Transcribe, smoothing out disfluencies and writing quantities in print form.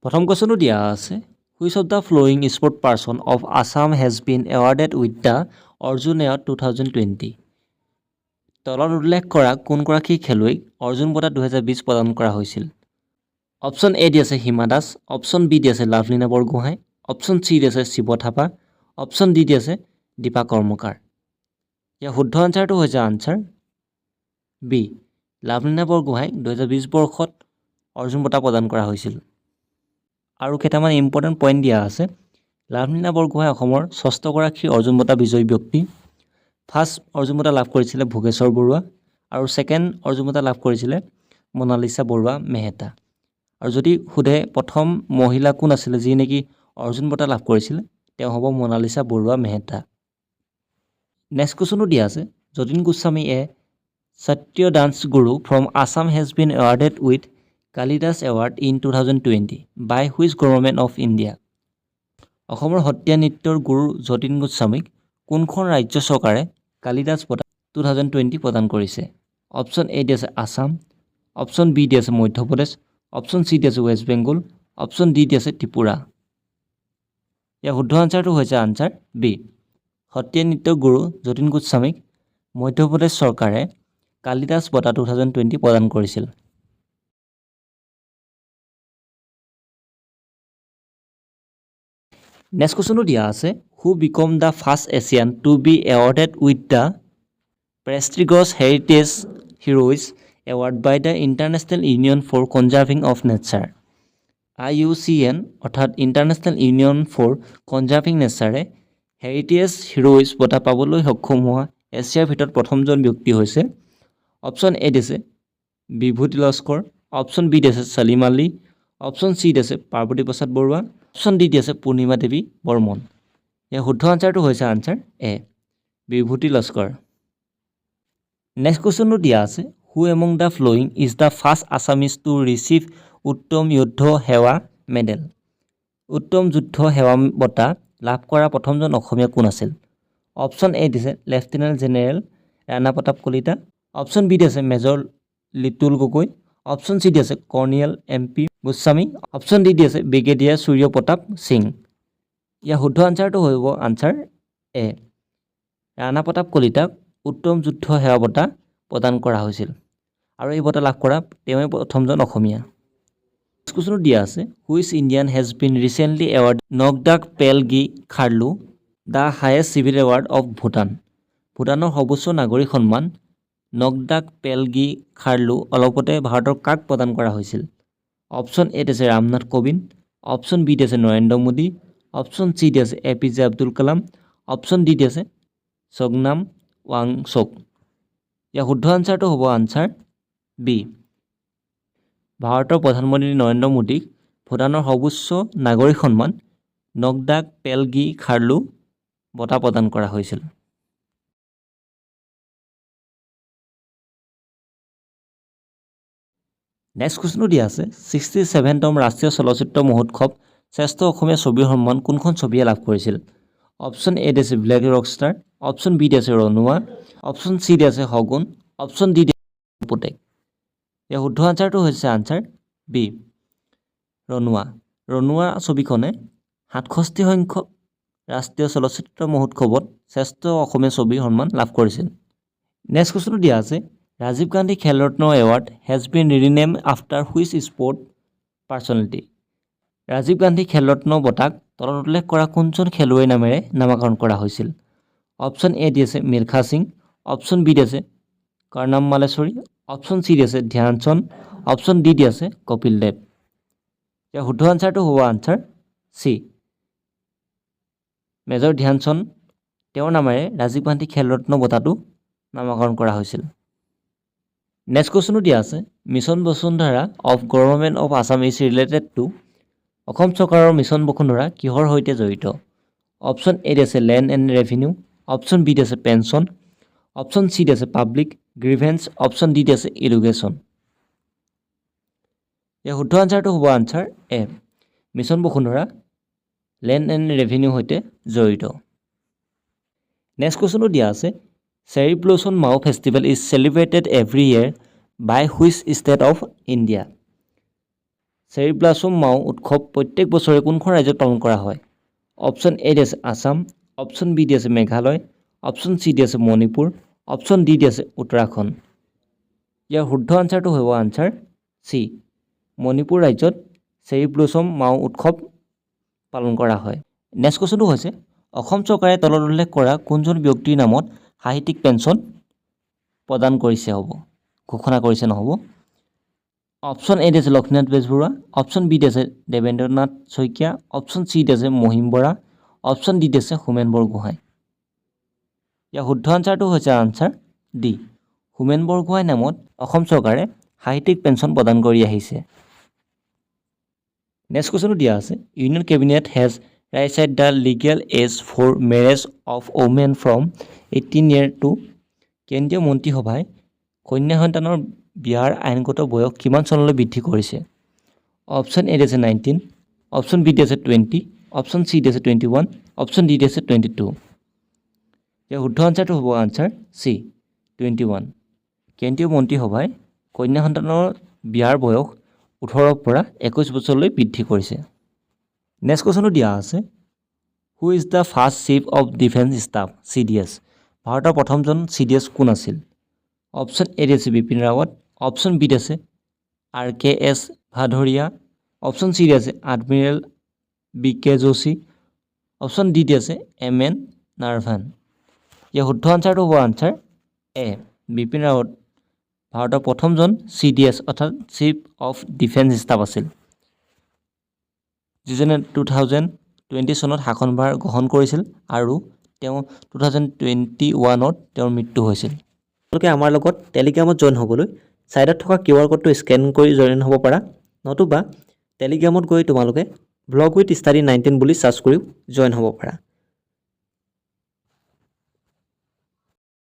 প্ৰথম কোৱেশ্যনটো দিয়া আছে which of the following sport person of Assam has been awarded with the Arjuna award 2020 তলত উল্লেখ কৰা কোনগৰাকী খেলুৱৈক অৰ্জুন বঁটা 2020 প্ৰদান কৰা হৈছিল অপশ্যন এ দি আছে হিমা দাস অপশ্যন বি দি আছে লাভলীনা বৰগোহাঁই অপশ্যন চি দি আছে শিৱ থাপা অপশ্যন ডি দি আছে দীপা কৰ্মকাৰ ইয়াৰ শুদ্ধ আনচাৰটো হৈছে আনচাৰ বি লাভলীনা বৰগোহাঁইক 2020 বৰ্ষত অৰ্জুন বঁটা প্ৰদান কৰা হৈছিল আৰু কেইটামান ইম্পৰ্টেণ্ট পইণ্ট দিয়া আছে লাভলীনা বৰগোহাঁই অসমৰ ষষ্ঠগৰাকী অৰ্জুন বঁটা বিজয়ী ব্যক্তি ফাৰ্ষ্ট অৰ্জুন বঁটা লাভ কৰিছিলে ভোগেশ্বৰ বৰুৱা আৰু ছেকেণ্ড অৰ্জুন বঁটা লাভ কৰিছিলে মনালিছা বৰুৱা মেহতা আৰু যদি সোধে প্ৰথম মহিলা কোন আছিলে যি নেকি অৰ্জুন বঁটা লাভ কৰিছিলে তেওঁ হ'ব মনালিছা বৰুৱা মেহতা নেক্সট কুৱেশ্যনটো দিয়া আছে Jatin Goswami a Sattriya dance guru from Assam has been awarded with Kalidas award in 2020 by which government of India অসমৰ সত্ৰীয়া নৃত্যৰ গুৰু যতীন গোস্বামীক কোনখন ৰাজ্য চৰকাৰে কালিদাস বঁটা 2020 প্ৰদান কৰিছে অপশ্যন এ দি আছে আছাম অপশ্যন বি দি আছে মধ্যপ্ৰদেশ অপশ্যন চি দি আছে ৱেষ্ট বেংগল অপশ্যন ডি দি আছে ত্ৰিপুৰা ইয়াৰ শুদ্ধ আনচাৰটো হৈছে আনচাৰ বি সত্ৰীয়া নৃত্যৰ গুৰু যতীন গোস্বামীক মধ্যপ্ৰদেশ চৰকাৰে কালিদাস বঁটা 2020 প্ৰদান কৰিছিল নেক্সট কুৱেশ্যনটো দিয়া আছে who become the first Asian to be awarded with the prestigious heritage heroes award by the international union for conserving of nature IUCN অৰ্থাৎ ইণ্টাৰনেশ্যনেল ইউনিয়ন ফৰ কনজাৰ্ভিং নেচাৰে হেৰিটেজ হিৰ'ইজ বঁটা পাবলৈ সক্ষম হোৱা এছিয়াৰ ভিতৰত প্ৰথমজন ব্যক্তি হৈছে অপশ্যন এ দিছে বিভূতি লস্কৰ অপশ্যন বি দিছে সলিম আলী অপশ্যন চি দিছে পাৰ্বতী প্ৰসাদ বৰুৱা অপশ্যন ডি দিছে পূৰ্ণিমা দেৱী বৰ্মন ইয়াৰ শুদ্ধ আনচাৰটো হৈছে answer A Bibhuti Laskar next কুৱেশ্যনটো দিয়া আছে who among the following is the first Assamese to receive Uttam Yuddh Seva medal উত্তম যুদ্ধ সেৱা বঁটা লাভ কৰা প্ৰথমজন অসমীয়া কোন আছিল অপশ্যন এ দিছে lieutenant general Rana Pratap Kalita option B দিছে major Litul Gogoi option C দিছে colonel MP Goswami option D দিছে ব্ৰিগেডিয়াৰ সূৰ্য প্ৰতাপ সিং ইয়াৰ শুদ্ধ আনচাৰটো হ'ব আনচাৰ এ ৰাণা প্ৰতাপ কলিতাক উত্তম যুদ্ধ সেৱা বঁটা প্ৰদান কৰা হৈছিল আৰু এই বঁটা লাভ কৰা তেওঁই প্ৰথমজন অসমীয়া কুৱেশ্যনটো দিয়া আছে which Indian has been recently award Ngadag Pelgi Khorlo the highest civil award of Bhutan ভূটানৰ সৰ্বোচ্চ নাগৰিক সন্মান নগদাক পেলগি খাৰলু অলপতে ভাৰতৰ কাক প্ৰদান কৰা হৈছিল অপশ্যন এ দিছে ৰামনাথ কোবিন্দ অপশ্যন বি দিছে নৰেন্দ্ৰ মোদী অপশ্যন চি দিছে APJ Abdul Kalam option D দিছে ছগনাম ৱাংচক ইয়াৰ শুদ্ধ আনচাৰটো হ'ব আনচাৰ বি ভাৰতৰ প্ৰধানমন্ত্ৰী নৰেন্দ্ৰ মোদীক ভূটানৰ সৰ্বোচ্চ নাগৰিক সন্মান নগদাক পেলগি খাৰলু বঁটা প্ৰদান কৰা হৈছিল নেক্সট কুৱেশ্যনটো দিয়া আছে 67তম ৰাষ্ট্ৰীয় চলচ্চিত্ৰ মহোৎসৱ শ্ৰেষ্ঠ অসমীয়া ছবিৰ সন্মান কোনখন ছবিয়ে লাভ কৰিছিল অপশ্যন এ দিছে ব্লেক ৰকষ্টাৰ অপশ্যন বি দিছে ৰণুৱা অপশ্যন চি দিছে শগুন অপশ্যন ডি দিছে পুতেক ইয়াৰ শুদ্ধ আনচাৰটো হৈছে আনচাৰ বি ৰণুৱা ছবিখনে 67 সংখ্যক ৰাষ্ট্ৰীয় চলচ্চিত্ৰ মহোৎসৱত শ্ৰেষ্ঠ অসমীয়া ছবিৰ সন্মান লাভ কৰিছিল নেক্সট কুৱেশ্যনটো দিয়া আছে Rajiv Gandhi Khel Ratna award has been rename after which sport personality Rajiv Gandhi Khel Ratna বঁটাক তলত উল্লেখ কৰা কোনজন খেলুৱৈৰ নামেৰে নামাকৰণ কৰা হৈছিল অপশ্যন এ দিছে মিলখা সিং অপশ্যন বি দিছে কৰ্ণম মালেশ্বৰী অপশ্যন চি দিছে ধ্যান চন্দ অপশ্যন ডি দিছে কপিল দেৱ ইয়াৰ শুদ্ধ আনচাৰটো হ'ব আনচাৰ চি মেজৰ ধ্যান চন্দ তেওঁৰ নামেৰে ৰাজীৱ গান্ধী খেল ৰত্ন বঁটাটো নামাকৰণ কৰা হৈছিল নেক্সট কুৱেশ্যনটো দিয়া আছে mission Basundhara of government of Assam is related to Assam চৰকাৰৰ মিছন বসুন্ধৰা কিহৰ সৈতে জড়িত অপশ্যন এ দিছে land and revenue option B দিছে পেঞ্চন অপশ্যন চি দিছে পাব্লিক গ্ৰিভেন্স অপশ্যন ডি দিছে ইডুকেশ্যন ইয়াৰ শুদ্ধ আনচাৰটো হ'ব answer a mission Basundhara land and revenue সৈতে জড়িত নেক্সট কুৱেশ্যনটো দিয়া আছে চেৰী ব্লছম মাও festival is celebrated every year by which state of India cherry blossom মাও উৎসৱ প্ৰত্যেক বছৰে কোনখন ৰাজ্যত পালন কৰা হয় অপশ্যন এ দি আছে আছাম অপশ্যন বি দি আছে মেঘালয় অপশ্যন চি দি আছে মণিপুৰ অপশ্যন ডি দি আছে উত্তৰাখণ্ড ইয়াৰ শুদ্ধ আনচাৰটো হ'ব আনচাৰ চি মণিপুৰ ৰাজ্যত চেৰী ব্লছম মাও উৎসৱ পালন কৰা হয় নেক্সট কোৱেশ্যনটো হৈছে অসম চৰকাৰে তলত উল্লেখ কৰা কোনজন ব্যক্তিৰ নামত সাহিত্যিক পেঞ্চন প্ৰদান কৰিছে হ'ব ঘোষণা কৰিছে নহ'ব অপশ্যন এ দি আছে লক্ষ্মীনাথ বেজবৰুৱা অপশ্যন বি দি আছে দেৱেন্দ্ৰনাথ শইকীয়া অপশ্যন চি দি আছে মহিম বৰা অপশ্যন ডি দি আছে হোমেন বৰগোহাঁই ইয়াৰ শুদ্ধ আনচাৰটো হৈছে আনচাৰ ডি হোমেন বৰগোহাঁই নামত অসম চৰকাৰে সাহিত্যিক পেঞ্চন প্ৰদান কৰি আহিছে নেক্সট কুৱেশ্যনটো দিয়া আছে union cabinet has raised the legal age for marriage of women from 18 years to কেন্দ্ৰীয় মন্ত্ৰীসভাই কন্যা সন্তানৰ বিয়াৰ আইনগত বয়স কিমান চনলৈ বৃদ্ধি কৰিছে অপশ্যন এ দি আছে 19 অপশ্যন বি দি আছে 20 অপশ্যন চি দি আছে 21 অপশ্যন ডি দি আছে 22 ইয়াৰ শুদ্ধ আনচাৰটো হ'ব আনচাৰ চি 21 কেন্দ্ৰীয় মন্ত্ৰীসভাই কন্যা সন্তানৰ বিয়াৰ বয়স 18 পৰা 21 বছৰলৈ বৃদ্ধি কৰিছে নেক্সট কুৱেশ্যনটো দিয়া আছে who is the first chief of defence staff CDS ভাৰতৰ প্ৰথমজন CDS কোন আছিল অপশ্যন এ দি আছে বিপিন ৰাৱত অপশ্যন বি দি আছে RKS ভাদৰিয়া অপশ্যন চি দি আছে admiral BK Joshi option D দি আছে MN নাৰভান ইয়াৰ শুদ্ধ আনচাৰটো হ'ব আনচাৰ এ বিপিন ৰাৱত ভাৰতৰ প্ৰথমজন CDS অৰ্থাৎ চিফ অফ ডিফেন্স ষ্টাফ আছিল যিজনে 2020 চনত শাসনভাৰ গ্ৰহণ কৰিছিল আৰু তেওঁ 2021ত তেওঁৰ মৃত্যু হৈছিল আপোনালোকে আমাৰ লগত টেলিগ্ৰামত জইন হ'বলৈ ছাইডত থকা QR কোডটো স্কেন কৰি জইন হ'ব পাৰা নতুবা টেলিগ্ৰামত গৈ তোমালোকে ব্লগ উইথ ষ্টাডি 19 বুলি চাৰ্চ কৰিও জইন হ'ব পাৰা